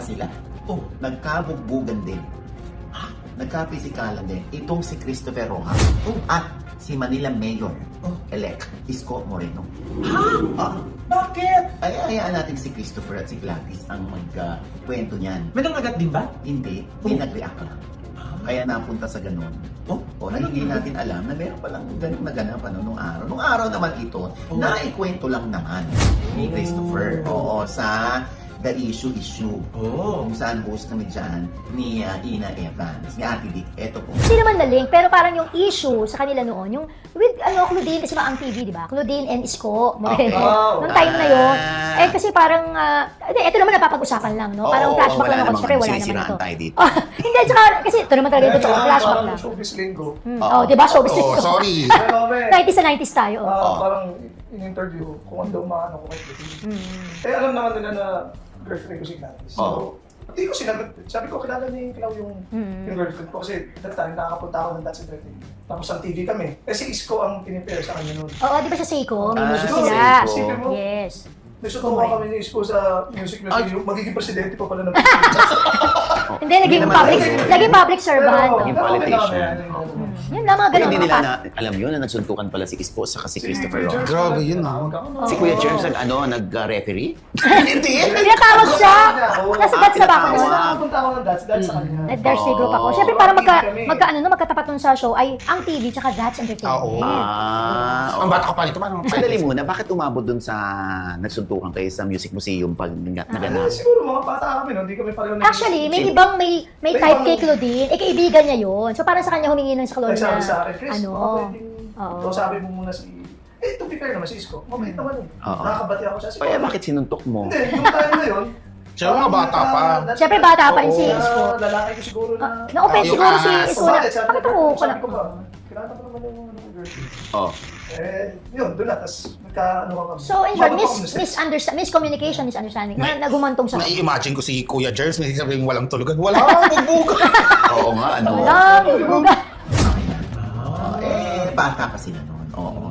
sila. Oh, nagkabugbugan din. Nagka-pisikalan din. Itong si Christopher Rojas. At si Manila Mayor-elect Isko Moreno. Bakit? Ay, hayaan natin si Christopher at si Gladys ang magkwento niyan. May nakagat din ba? Hindi nag-react lang. Kaya napunta sa ganun. Na hindi natin alam na meron palang ganun naganap nung araw. Nung araw naman ito, naikwento lang naman ni Christopher. Sa The Issue. Kung saan host kami dyan ni Ina Evans, ni Ate Dick. Eto po. Hindi naman na link, pero parang yung issue sa kanila noon, yung with Claudine, kasi Maang TV, di ba? Claudine and Isko Moreno. Nung time na yun. Kasi parang, ito naman napapag-usapan lang, no? Parang flashback lang ako. Siyempre, wala naman ito. Dito. Hindi, tsaka, kasi ito naman talaga ito, flashback lang. Showbiz linggo. Di ba? Showbiz linggo. Sorry. 90s na 90s tayo. Parang in-interview kung ano maano ko kay Claudine. Alam naman nila na girlfriend ko si Gladys. So, hindi ko sinagot. Sabi ko, kilala ni Clau yung girlfriend ko kasi that time nakakapunta ako ng That's Entertainment. Tapos ang TV kami. Si Isko ang pinipare sa kanya noon. Oo, di ba sa Seiko? May music Seiko. sila. Seiko. Yes. Nagsutuwa kami ni Isko sa music museum. Magiging presidente pa pala ng Hindi, naging public servant. Naging politician. Yun lang, mga ganun. Hindi nila alam yun na nagsuntukan pala si Isko sa si Christopher Rojas. Grabe yun, Si Kuya Germs nag-referee? Hindi! Pinatawag siya! Nasa Dats na ba ako nun? Nakapunta ako ng That's sa kanya. Nag-Darcy group ako. Siyempre, parang magkatapat nun sa show ay ang TV tsaka That's Entertainment. Ang bata ka pa nito, paano? Sandali muna, bakit umabot dun sa nagsuntukan kayo sa Music Museum pag naganap? Siguro mga bata kami, no? Hindi kami pareho na. Actually, may ibang may type kay Claudine. Kaibigan niya yun. So, parang sa kanya humingi ng sa Claudine Sabi na, sa akin, Chris, Oo. sabi mo muna si... to be fair naman si Isko. Mabait naman eh. Nakakabati ako siya. Kaya bakit sinuntok mo? Hindi, yung time na yun. Siya mga bata pa. Siyempre, bata pa rin si Isko. Lalaki ko siguro na... Na-offend siguro si Isko na, bakit ako ko lang? Kilala ko naman yung girlfriend. Oh. Yun, doon na. Tapos nagka-ano ka kami. So, in short, miscommunication, misunderstanding. Nagumantong sa... Nai-imagine ko si Kuya Germs, may sabihin walang tulugan. Walang bugbugan. Oo nga, ano? Walang buga. Bata pa sila noon. Oo.